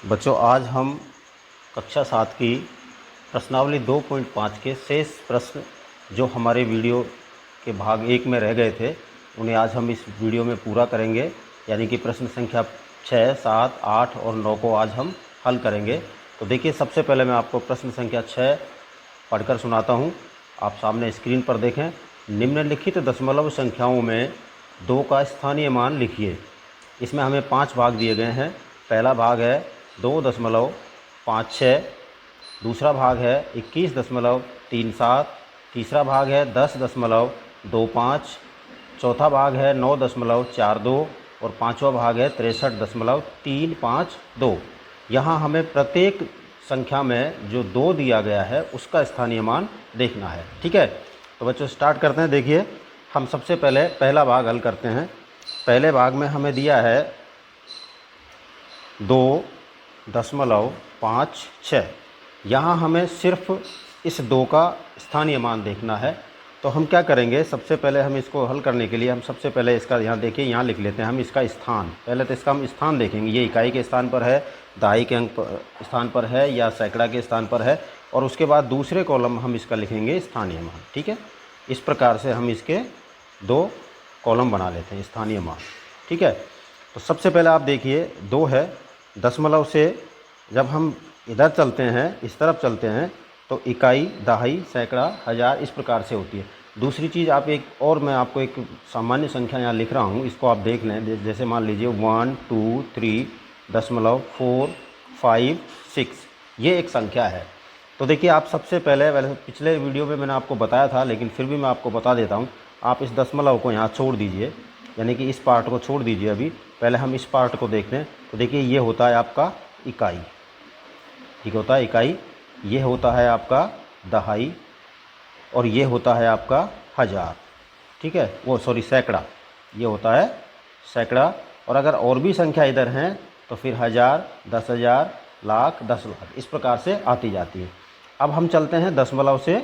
बच्चों, आज हम कक्षा 7 की प्रश्नावली 2.5 के शेष प्रश्न जो हमारे वीडियो के भाग 1 में रह गए थे उन्हें आज हम इस वीडियो में पूरा करेंगे। यानी कि प्रश्न संख्या 6, 7, 8 और 9 को आज हम हल करेंगे। तो देखिए, सबसे पहले मैं आपको प्रश्न संख्या 6 पढ़कर सुनाता हूँ। आप सामने स्क्रीन पर देखें। निम्नलिखित दशमलव संख्याओं में 2 का स्थानीय मान लिखिए। इसमें हमें 5 भाग दिए गए हैं। पहला भाग है 2.56, दूसरा भाग है 21.37, तीसरा भाग है 10.25, चौथा भाग है 9.42 और पांचवा भाग है 63.352। यहाँ हमें प्रत्येक संख्या में जो 2 दिया गया है उसका स्थानीय मान देखना है। ठीक है, तो बच्चों स्टार्ट करते हैं। देखिए, हम सबसे पहले पहला भाग हल करते हैं। पहले भाग में हमें दिया है 2.56। यहाँ हमें सिर्फ इस 2 का स्थानीय मान देखना है। तो हम क्या करेंगे, सबसे पहले हम इसको हल करने के लिए हम सबसे पहले इसका यहाँ देखिए, यहाँ लिख लेते हैं हम इसका स्थान। पहले तो इसका हम स्थान देखेंगे, ये इकाई के स्थान पर है, दहाई के अंक स्थान पर है या सैकड़ा के स्थान पर है। और उसके बाद दूसरे कॉलम हम इसका लिखेंगे स्थानीय मान। ठीक है, इस प्रकार से हम इसके 2 कॉलम बना लेते हैं स्थानीय मान। ठीक है, तो सबसे पहले आप देखिए 2 है, दशमलव से जब हम इधर चलते हैं, इस तरफ चलते हैं, तो इकाई, दहाई, सैकड़ा, हज़ार इस प्रकार से होती है। दूसरी चीज़ आप एक और, मैं आपको एक सामान्य संख्या यहाँ लिख रहा हूँ, इसको आप देख लें। जैसे मान लीजिए 1, 2, 3.4, 5, 6, ये एक संख्या है। तो देखिए, आप सबसे पहले पिछले वीडियो में मैंने आपको बताया था, लेकिन फिर भी मैं आपको बता देता हूँ। आप इस दशमलव को यहाँ छोड़ दीजिए, यानी कि इस पार्ट को छोड़ दीजिए। अभी पहले हम इस पार्ट को देखते हैं। तो देखिए, ये होता है आपका इकाई, ठीक होता है इकाई, ये होता है आपका दहाई और ये होता है आपका हज़ार। ठीक है, वो सॉरी सैकड़ा, ये होता है सैकड़ा। और अगर और भी संख्या इधर हैं तो फिर हज़ार, 10,000, लाख, 10 लाख इस प्रकार से आती जाती है। अब हम चलते हैं दशमलव से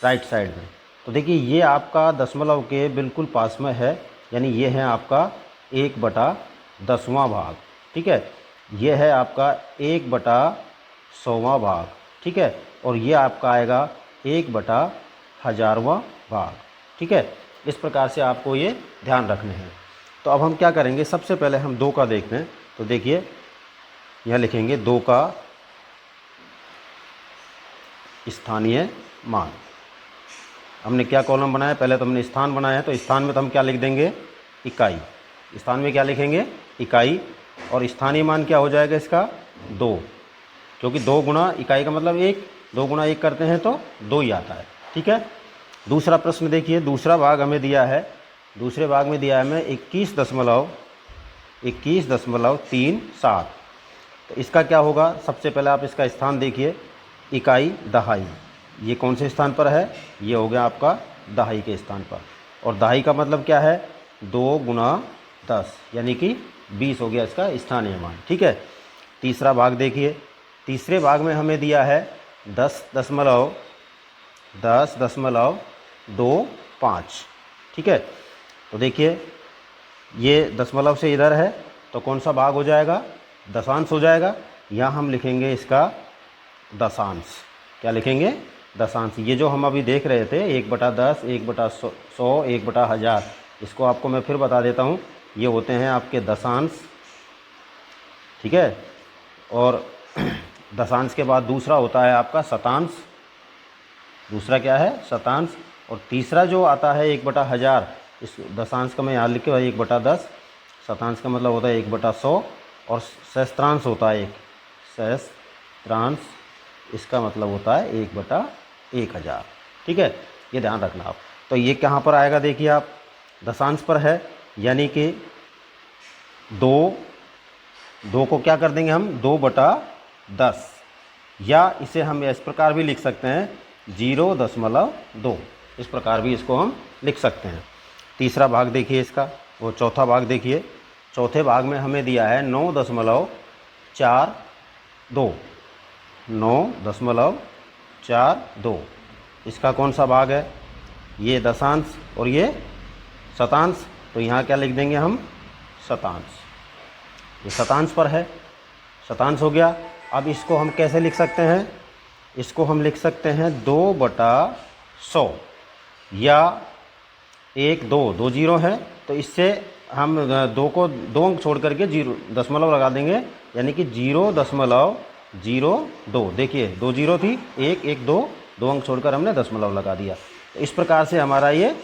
राइट साइड में। तो देखिए, ये आपका दशमलव के बिल्कुल पास में है, यानी ये है आपका 1/10वां भाग। ठीक है, ये है आपका 1/100वां भाग। ठीक है, और ये आपका आएगा 1/1000वां भाग। ठीक है, इस प्रकार से आपको ये ध्यान रखने हैं। तो अब हम क्या करेंगे, सबसे पहले हम 2 का देखते हैं। तो देखिए, यह लिखेंगे 2 का स्थानीय मान। हमने क्या कॉलम बनाया, पहले तो हमने स्थान बनाया है, तो स्थान में तो हम क्या लिख देंगे, इकाई। स्थान में क्या लिखेंगे, इकाई। और स्थानीय मान क्या हो जाएगा इसका, 2, क्योंकि 2 गुना इकाई का मतलब 1, 2 गुना 1 करते हैं तो 2 ही आता है। ठीक है, दूसरा प्रश्न देखिए, दूसरा भाग हमें दिया है, दूसरे भाग में दिया है हमें 21.37। तो इसका क्या होगा, सबसे पहले आप इसका स्थान देखिए, इकाई, दहाई, ये कौन से स्थान पर है, ये हो गया आपका दहाई के स्थान पर। और दहाई का मतलब क्या है, 2 गुना 10 यानी कि 20 हो गया इसका स्थानीय मान। ठीक है, तीसरा भाग देखिए, तीसरे भाग में हमें दिया है 10.25। ठीक है, तो देखिए, ये दशमलव से इधर है तो कौन सा भाग हो जाएगा, दशांश हो जाएगा। यहाँ हम लिखेंगे इसका दशांश। क्या लिखेंगे, दशांश। ये जो हम अभी देख रहे थे 1/10, 1/100, 1/1000, इसको आपको मैं फिर बता देता हूँ, ये होते हैं आपके दशांश। ठीक है, और दशांश के बाद दूसरा होता है आपका शतांश। दूसरा क्या है, शतांश। और तीसरा जो आता है 1/1000, इस दशांश का मैं यहाँ लिखे हुआ 1/10, शतांश का मतलब होता है 1/100 और सहस्त्रांश होता है 1, सहस्त्रांश इसका मतलब होता है 1/1000। ठीक है, ये ध्यान रखना आप। तो ये कहाँ पर आएगा, देखिए आप दशांश पर है, यानी कि 2 को क्या कर देंगे हम, 2/10, या इसे हम इस प्रकार भी लिख सकते हैं 0.2, इस प्रकार भी इसको हम लिख सकते हैं। तीसरा भाग देखिए इसका, वो चौथा भाग देखिए, चौथे भाग में हमें दिया है 9.42, 9.42। इसका कौन सा भाग है, ये दशांश और ये शतांश। तो यहाँ क्या लिख देंगे हम, शतांश। ये शतांश पर है, शतांश हो गया। अब इसको हम कैसे लिख सकते हैं, इसको हम लिख सकते हैं 2/100 या 1 2 2 जीरो है, तो इससे हम 2 को 2 अंक छोड़ करके जीरो दशमलव लगा देंगे, यानी कि 0.02। देखिए 2 जीरो थी, 1 1 2 2 अंक छोड़कर हमने दशमलव लगा दिया। तो इस प्रकार से हमारा ये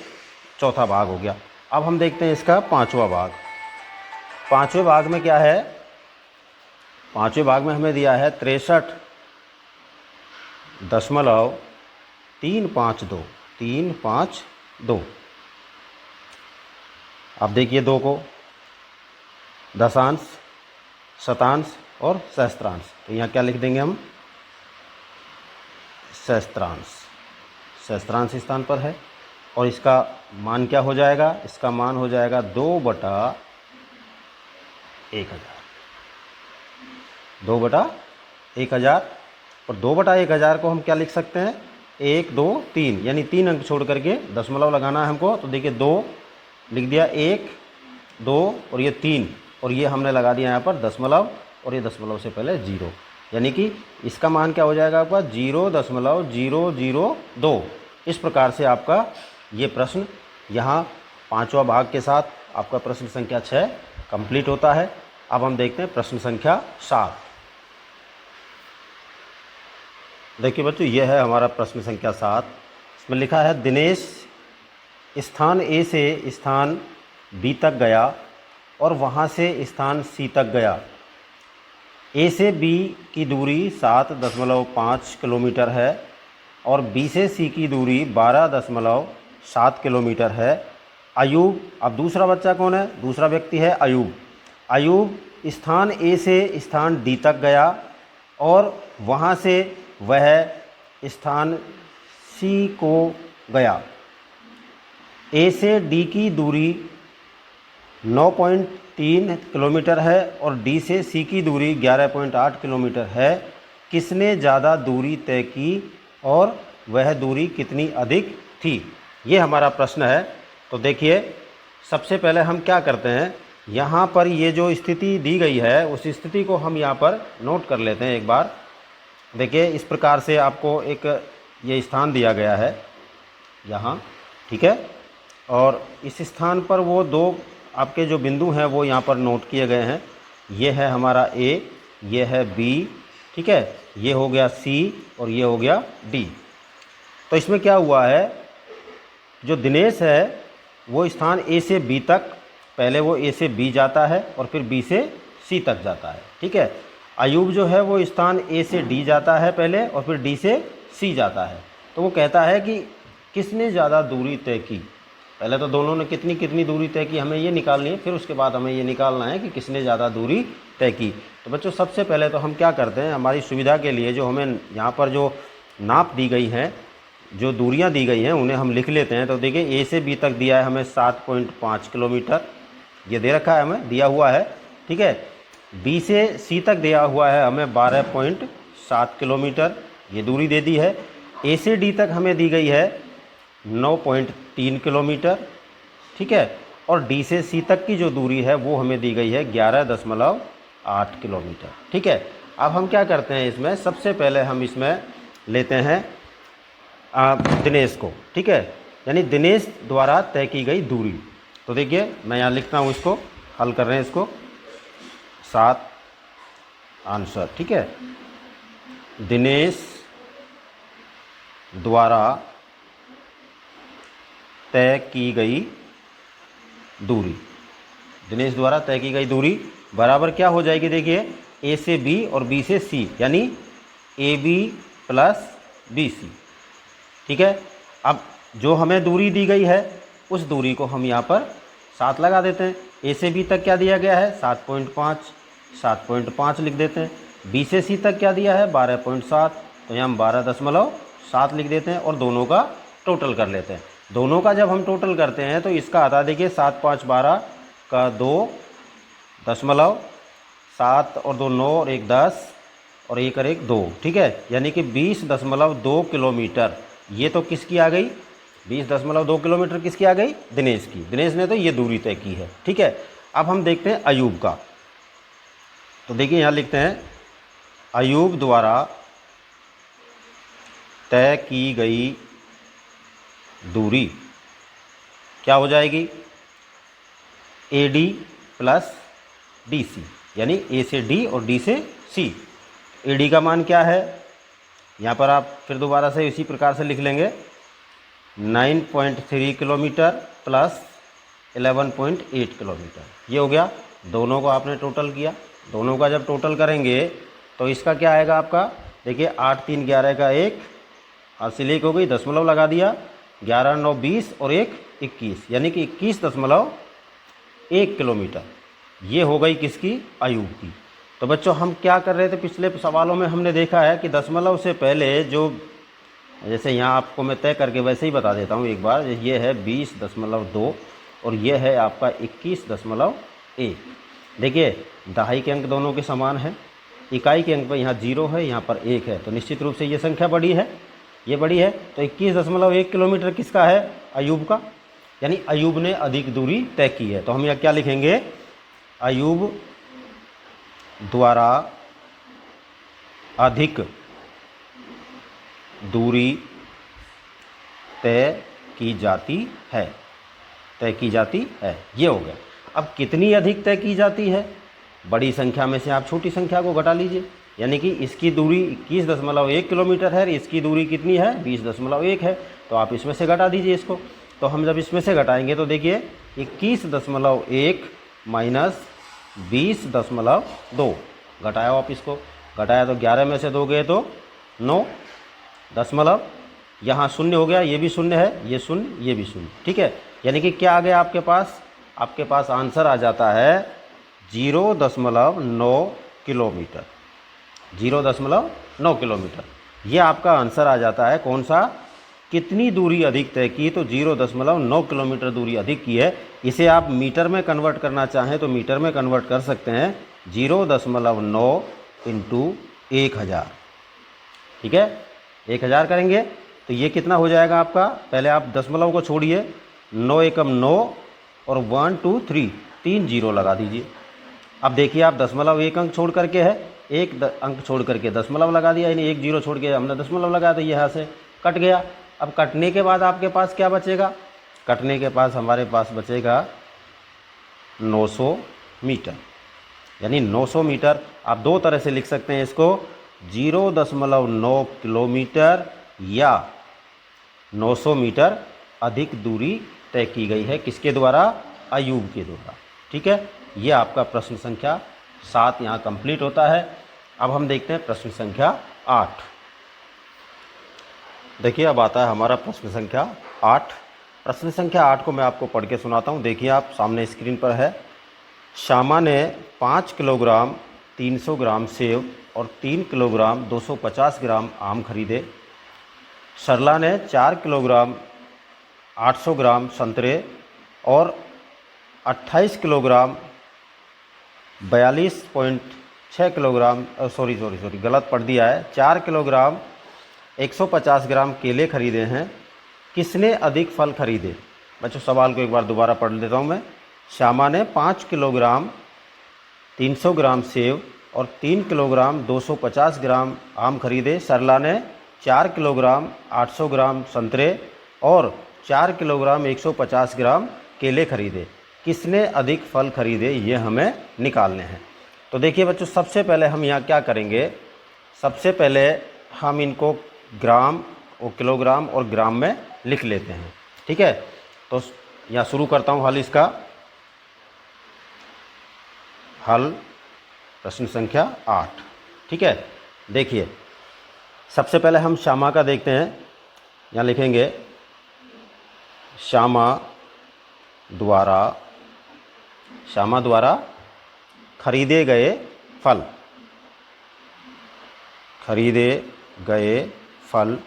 चौथा भाग हो गया। अब हम देखते हैं इसका पांचवा भाग। पांचवें भाग में क्या है, पांचवें भाग में हमें दिया है 63.352। अब देखिए 2 को दशांश, शतांश और सहस्त्रांश, तो यहाँ क्या लिख देंगे हम, सहस्त्रांश। सहस्त्रांश स्थान पर है और इसका मान क्या हो जाएगा, इसका मान हो जाएगा 2/1000। 2/1000 और 2/1000 को हम क्या लिख सकते हैं, 1 2 3, यानी 3 अंक छोड़ करके दशमलव लगाना है हमको। तो देखिए 2 लिख दिया, 1 2 और ये 3, और ये हमने लगा दिया यहाँ पर दशमलव, और ये दशमलव से पहले 0, यानी कि इसका मान क्या हो जाएगा आपका 0.002। इस प्रकार से आपका ये प्रश्न यहाँ पांचवा भाग के साथ आपका प्रश्न संख्या 6 कंप्लीट होता है। अब हम देखते हैं प्रश्न संख्या 7। देखिए बच्चों, यह है हमारा प्रश्न संख्या 7। इसमें लिखा है दिनेश स्थान ए से स्थान बी तक गया और वहाँ से स्थान सी तक गया। ए से बी की दूरी 7.5 किलोमीटर है और बी से सी की दूरी 12.7 किलोमीटर है। अयूब, अब दूसरा बच्चा कौन है, दूसरा व्यक्ति है अयूब। अयूब स्थान ए से स्थान डी तक गया और वहाँ से वह स्थान सी को गया। ए से डी की दूरी 9.3 किलोमीटर है और डी से सी की दूरी 11.8 किलोमीटर है। किसने ज़्यादा दूरी तय की और वह दूरी कितनी अधिक थी? ये हमारा प्रश्न है। तो देखिए सबसे पहले हम क्या करते हैं, यहाँ पर ये जो स्थिति दी गई है उस स्थिति को हम यहाँ पर नोट कर लेते हैं एक बार। देखिए इस प्रकार से आपको एक ये स्थान दिया गया है यहाँ, ठीक है, और इस स्थान पर वो दो आपके जो बिंदु हैं वो यहाँ पर नोट किए गए हैं। ये है हमारा ए, ये है बी, ठीक है, ये हो गया सी और ये हो गया डी। तो इसमें क्या हुआ है, जो दिनेश है वो स्थान ए से बी तक, पहले वो ए से बी जाता है और फिर बी से सी तक जाता है, ठीक है। अयूब जो है वो स्थान ए से डी जाता है पहले और फिर डी से सी जाता है। तो वो कहता है कि किसने ज़्यादा दूरी तय की। पहले तो दोनों ने कितनी कितनी दूरी तय की हमें ये निकालनी है, फिर उसके बाद हमें ये निकालना है कि किसने ज़्यादा दूरी तय की। तो बच्चों सबसे पहले तो हम क्या करते हैं, हमारी सुविधा के लिए जो हमें यहाँ पर जो नाप दी गई हैं, जो दूरियाँ दी गई हैं उन्हें हम लिख लेते हैं। तो देखिए ए से बी तक दिया है हमें 7.5 किलोमीटर, ये दे रखा है हमें, दिया हुआ है, ठीक है। बी से सी तक दिया हुआ है हमें 12.7 किलोमीटर, ये दूरी दे दी है। ए से डी तक हमें दी गई है 9.3 किलोमीटर, ठीक है, और डी से सी तक की जो दूरी है वो हमें दी गई है 11.8 किलोमीटर, ठीक है। अब हम क्या करते हैं, इसमें सबसे पहले हम इसमें लेते हैं दिनेश को, ठीक है, यानी दिनेश द्वारा तय की गई दूरी। तो देखिए मैं यहाँ लिखता हूँ, इसको हल कर रहे हैं, इसको 7 आंसर, ठीक है। दिनेश द्वारा तय की गई दूरी, दिनेश द्वारा तय की गई दूरी बराबर क्या हो जाएगी, देखिए ए से बी और बी से सी, यानी A B plus B C, ठीक है। अब जो हमें दूरी दी गई है उस दूरी को हम यहाँ पर 7 लगा देते हैं। ए से बी तक क्या दिया गया है 7.5, 7.5 लिख देते हैं। बी से सी तक क्या दिया है 12.7, तो यहाँ हम 12.7 लिख देते हैं और दोनों का टोटल कर लेते हैं। दोनों का जब हम टोटल करते हैं तो इसका आता देखिए 7 5 12 का 2.7 और 2 9 और 1 10 और 1 और 1 2, ठीक है, यानी कि 20.2 किलोमीटर। ये तो किसकी आ गई, 20.2 किलोमीटर किसकी आ गई, दिनेश की। दिनेश ने तो ये दूरी तय की है, ठीक है। अब हम देखते हैं अयूब का। तो देखिए यहाँ लिखते हैं अयूब द्वारा तय की गई दूरी क्या हो जाएगी, AD प्लस DC, यानी A से D और D से C। AD का मान क्या है, यहाँ पर आप फिर दोबारा से इसी प्रकार से लिख लेंगे 9.3 किलोमीटर प्लस 11.8 किलोमीटर, ये हो गया। दोनों को आपने टोटल किया, दोनों का जब टोटल करेंगे तो इसका क्या आएगा आपका, देखिए 8 3 11 का 1, हासिल 1 हो गई, दशमलव लगा दिया, 11 9 20 और 1 21, यानी कि 21.1 किलोमीटर। ये हो गई किसकी, अयूब की। तो बच्चों हम क्या कर रहे थे, पिछले सवालों में हमने देखा है कि दशमलव से पहले जो, जैसे यहाँ आपको मैं तय करके वैसे ही बता देता हूँ एक बार, ये है 20.2 और ये है आपका 21.1। देखिए दहाई के अंक दोनों के समान हैं, इकाई के अंक पर यहाँ 0 है, यहाँ पर 1 है, तो निश्चित रूप से ये संख्या बड़ी है, ये बड़ी है। तो 21.1 किलोमीटर किसका है, अयूब का, यानी अयूब ने अधिक दूरी तय की है। तो हम यहाँ क्या लिखेंगे, अयूब द्वारा अधिक दूरी तय की जाती है, तय की जाती है, ये हो गया। अब कितनी अधिक तय की जाती है, बड़ी संख्या में से आप छोटी संख्या को घटा लीजिए, यानी कि इसकी दूरी 21.1 किलोमीटर है, इसकी दूरी कितनी है 20.1 है, तो आप इसमें से घटा दीजिए इसको। तो हम जब इसमें से घटाएंगे तो देखिए 21.1 माइनस 20.2, घटाया आप इसको, घटाया तो 11 में से 2 गए तो 9 दशमलव, यहाँ शून्य हो गया, ये भी शून्य है, ये शून्य, ये भी शून्य, ठीक है। यानी कि क्या आ गया आपके पास, आपके पास आंसर आ जाता है 0.9 किलोमीटर, 0.9 किलोमीटर, ये आपका आंसर आ जाता है। कौन सा, कितनी दूरी अधिक तय की, तो 0.9 किलोमीटर दूरी अधिक की है। इसे आप मीटर में कन्वर्ट करना चाहें तो मीटर में कन्वर्ट कर सकते हैं, 0.9 इंटू 1000, ठीक है, 1000 करेंगे तो ये कितना हो जाएगा आपका, पहले आप दशमलव को छोड़िए, 9 एकम 9 और 1 2 3 3 जीरो लगा दीजिए। अब देखिए आप दशमलव एक अंक छोड़ करके है, एक अंक छोड़ करके दशमलव लगा दिया, यानी 1 0 छोड़ के हमने दशमलव लगाया तो यहाँ से कट गया। अब कटने के बाद आपके पास क्या बचेगा, कटने के पास हमारे पास बचेगा 900 मीटर, यानी 900 मीटर। आप दो तरह से लिख सकते हैं इसको, 0.9 किलोमीटर या 900 मीटर अधिक दूरी तय की गई है, किसके द्वारा, अयूब के द्वारा, ठीक है। ये आपका प्रश्न संख्या 7 यहाँ कंप्लीट होता है। अब हम देखते हैं प्रश्न संख्या 8। देखिए अब आता है हमारा प्रश्न संख्या 8। प्रश्न संख्या 8 को मैं आपको पढ़ के सुनाता हूँ। देखिए आप सामने स्क्रीन पर है, श्यामा ने 5 किलोग्राम 300 ग्राम सेव और 3 किलोग्राम 250 ग्राम आम खरीदे। सरला ने 4 किलोग्राम 800 ग्राम संतरे और 28 किलोग्राम 42.6 किलोग्राम सॉरी गलत पढ़ दिया है, 4 किलोग्राम 150 ग्राम केले खरीदे हैं। किसने अधिक फल खरीदे। बच्चों सवाल को एक बार दोबारा पढ़ लेता हूँ मैं। श्यामा ने 5 किलोग्राम 300 ग्राम सेव और 3 किलोग्राम 250 ग्राम आम खरीदे। सरला ने 4 किलोग्राम 800 ग्राम संतरे और 4 किलोग्राम 150 ग्राम केले खरीदे। किसने अधिक फल खरीदे, ये हमें निकालने हैं। तो देखिए बच्चों सबसे पहले हम यहाँ क्या करेंगे, सबसे पहले हम इनको ग्राम और किलोग्राम और ग्राम में लिख लेते हैं, ठीक है। तो यहाँ शुरू करता हूँ हल इसका। हल प्रश्न संख्या 8, ठीक है। देखिए सबसे पहले हम श्यामा का देखते हैं। यहाँ लिखेंगे श्यामा द्वारा खरीदे गए फल, खरीदे गए फल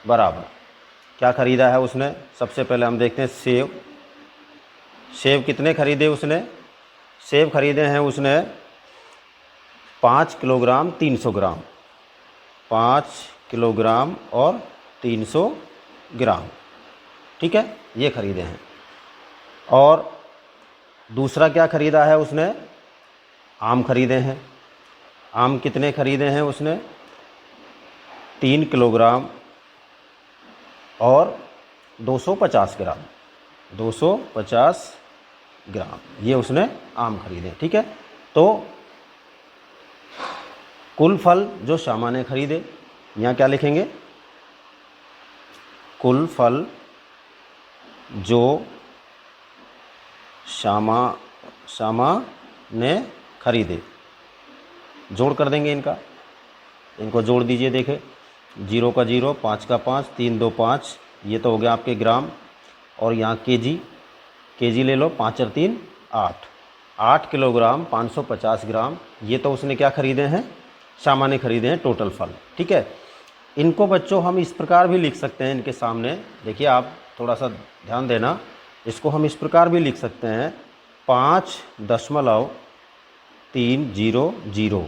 बराबर क्या खरीदा है उसने। सबसे पहले हम देखते हैं सेब। सेब कितने खरीदे उसने, सेब खरीदे हैं उसने 5 किलोग्राम 300 ग्राम, 5 किलोग्राम और 300 ग्राम, ठीक है, ये खरीदे हैं। और दूसरा क्या खरीदा है उसने, आम खरीदे हैं। आम कितने खरीदे हैं उसने? 3 किलोग्राम और 250 ग्राम, 250 ग्राम ये उसने आम खरीदे। ठीक है, तो कुल फल जो श्यामा ने खरीदे, यहाँ क्या लिखेंगे? कुल फल जो श्यामा ने खरीदे, जोड़ कर देंगे इनको जोड़ दीजिए। देखें, 0 का 0, 5 का 5, 3 2 5, ये तो हो गया आपके ग्राम। और यहाँ केजी ले लो, 5 और 3 8, 8 किलोग्राम 550 ग्राम ये तो उसने क्या खरीदे हैं? श्यामा ने खरीदे हैं टोटल फल। ठीक है, इनको बच्चों हम इस प्रकार भी लिख सकते हैं, इनके सामने देखिए, आप थोड़ा सा ध्यान देना, इसको हम इस प्रकार भी लिख सकते हैं 5.300,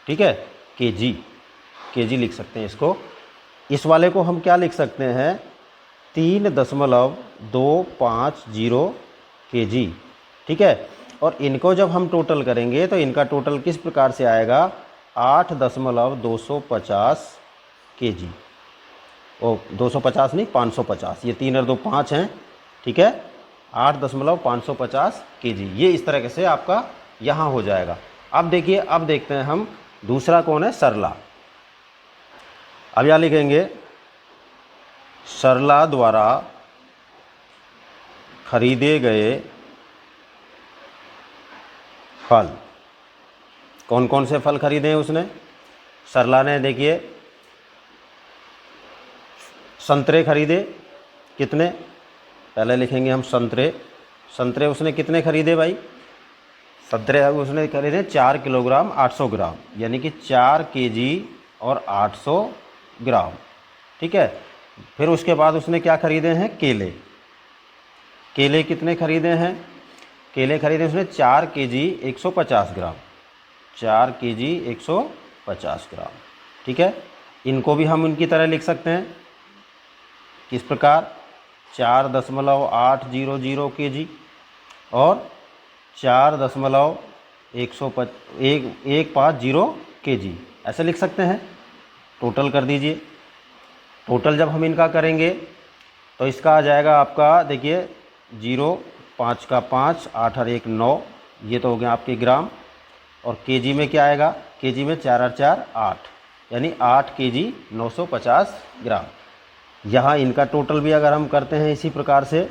ठीक है, केजी लिख सकते हैं इसको। इस वाले को हम क्या लिख सकते हैं? 3.250 केजी। ठीक है, और इनको जब हम टोटल करेंगे तो इनका टोटल किस प्रकार से आएगा? 8.250 केजी। ओ 250 नहीं, 550, ये 3 और 2 5 हैं। ठीक है, 8.550 केजी, ये इस तरह से आपका यहाँ हो जाएगा। अब देखिए, अब देखते हैं हम दूसरा कौन है? सरला। अब यहाँ लिखेंगे सरला द्वारा खरीदे गए फल। कौन कौन से फल खरीदे हैं उसने? सरला ने देखिए संतरे खरीदे। कितने? पहले लिखेंगे हम संतरे उसने कितने खरीदे भाई? संतरे उसने खरीदे 4 किलोग्राम 800 ग्राम, यानी कि 4 केजी और 800 ग्राम। ठीक है, फिर उसके बाद उसने क्या खरीदे हैं? केले कितने खरीदे हैं? केले खरीदे उसने 4 केजी 150 ग्राम, 4 केजी 150 ग्राम। ठीक है, इनको भी हम उनकी तरह लिख सकते हैं। किस प्रकार? 4.800 केजी और 4.150 केजी, ऐसे लिख सकते हैं। टोटल कर दीजिए। टोटल जब हम इनका करेंगे तो इसका आ जाएगा आपका, देखिए 0, 5 का 5, 8 और 1 9, ये तो हो गया आपके ग्राम। और केजी में क्या आएगा? केजी में 4 और 4 8, यानी 8 केजी 950 ग्राम। यहाँ इनका टोटल भी अगर हम करते हैं इसी प्रकार से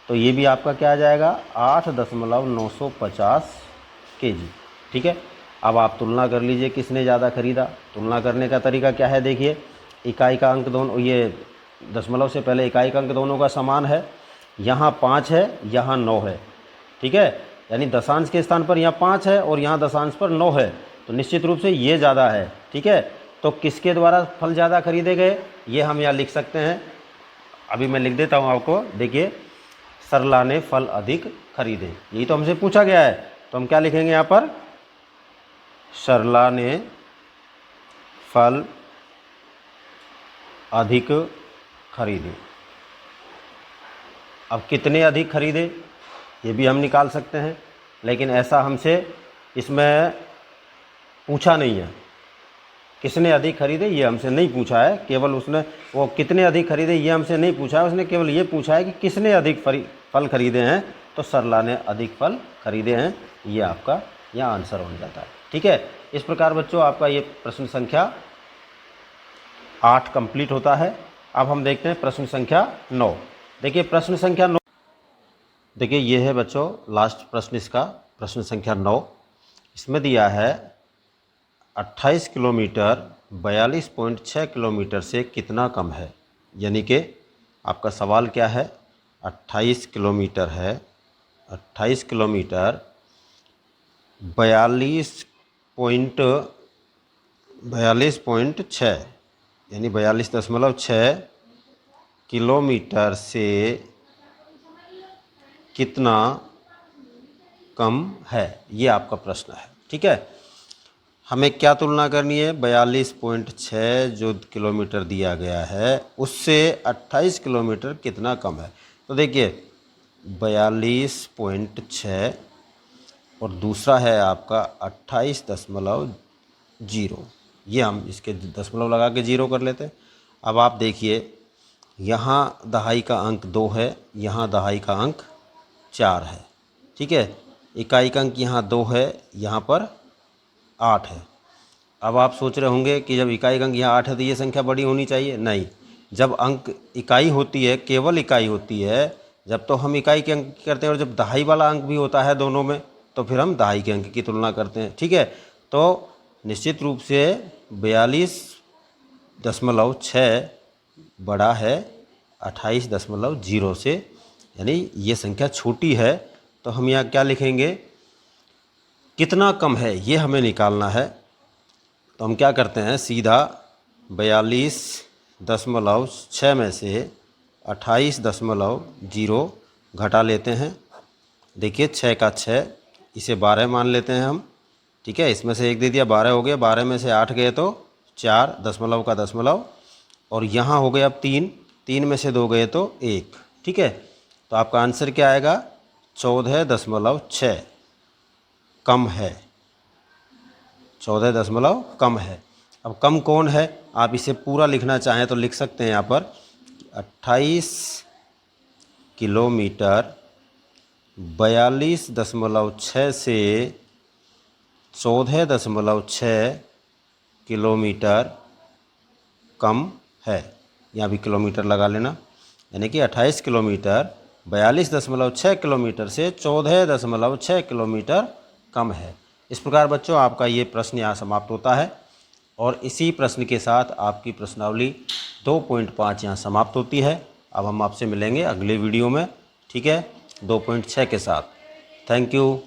तो ये भी आपका क्या आ जाएगा? 8.950 केजी। ठीक है, अब आप तुलना कर लीजिए किसने ज़्यादा खरीदा। तुलना करने का तरीका क्या है? देखिए, इकाई का अंक दोनों, ये दशमलव से पहले इकाई का अंक दोनों का समान है। यहाँ 5 है, यहाँ 9 है। ठीक है, यानी दशांश के स्थान पर यहाँ 5 है और यहाँ दशांश पर 9 है, तो निश्चित रूप से ये ज़्यादा है। ठीक है, तो किसके द्वारा फल ज़्यादा खरीदे गए ये हम यहाँ लिख सकते हैं। अभी मैं लिख देता हूँ आपको। देखिए, सरला ने फल अधिक खरीदे, यही तो हमसे पूछा गया है, तो हम क्या लिखेंगे यहाँ पर? सरला ने फल अधिक खरीदे। अब कितने अधिक खरीदे ये भी हम निकाल सकते हैं, लेकिन ऐसा हमसे इसमें पूछा नहीं है। किसने अधिक खरीदे ये हमसे नहीं पूछा है, केवल उसने वो कितने अधिक खरीदे ये हमसे नहीं पूछा है, उसने केवल ये पूछा है कि किसने अधिक फल खरीदे हैं, तो सरला ने अधिक फल खरीदे हैं, ये आपका यहाँ आंसर हो जाता है। ठीक है, इस प्रकार बच्चों आपका ये प्रश्न संख्या 8 कंप्लीट होता है। अब हम देखते हैं प्रश्न संख्या 9। देखिए प्रश्न संख्या 9, देखिए ये है बच्चों लास्ट प्रश्न इसका, प्रश्न संख्या 9। इसमें दिया है 28 किलोमीटर 42.6 किलोमीटर से कितना कम है। यानी कि आपका सवाल क्या है? 28 किलोमीटर है, 28 किलोमीटर 42.6 यानी 42.6 किलोमीटर से कितना कम है, ये आपका प्रश्न है। ठीक है, हमें क्या तुलना करनी है? 42.6 जो किलोमीटर दिया गया है उससे 28 किलोमीटर कितना कम है। तो देखिए 42.6 और दूसरा है आपका 28.0। ये हम इसके दशमलव लगा के 0 कर लेते हैं। अब आप देखिए, यहाँ दहाई का अंक 2 है, यहाँ दहाई का अंक 4 है, ठीक है। इकाई का अंक यहाँ 2 है, यहाँ पर 8 है। अब आप सोच रहे होंगे कि जब इकाई का अंक यहाँ 8 है तो ये संख्या बड़ी होनी चाहिए। नहीं, जब अंक इकाई होती है, केवल इकाई होती है, जब तो हम इकाई के अंक करते हैं, और जब दहाई वाला अंक भी होता है दोनों में, तो फिर हम दहाई के अंक की तुलना करते हैं, ठीक है। तो निश्चित रूप से 42.6 बड़ा है 28.0 से, यानी ये संख्या छोटी है। तो हम यहाँ क्या लिखेंगे, कितना कम है ये हमें निकालना है। तो हम क्या करते हैं, सीधा 42.6 में से 28.0 घटा लेते हैं। देखिए 6 का 6, इसे 12 मान लेते हैं हम, ठीक है। इसमें से 1 दे दिया, 12 हो गया। 12 में से 8 गए तो 4, दशमलव का दशमलव, और यहाँ हो गया अब 3, 3 में से 2 गए तो 1, ठीक है। तो आपका आंसर क्या आएगा, 14.6 कम है, 14 कम है। अब कम कौन है, आप इसे पूरा लिखना चाहें तो लिख सकते हैं यहाँ पर 28 किलोमीटर 42.6 से 14.6 किलोमीटर कम है। यहाँ भी किलोमीटर लगा लेना, यानी कि 28 किलोमीटर 42.6 किलोमीटर से 14.6 किलोमीटर कम है। इस प्रकार बच्चों आपका ये प्रश्न यहाँ समाप्त होता है, और इसी प्रश्न के साथ आपकी प्रश्नावली 2.5 यहाँ समाप्त होती है। अब हम आपसे मिलेंगे अगले वीडियो में, ठीक है, 2.6 के साथ। Thank you.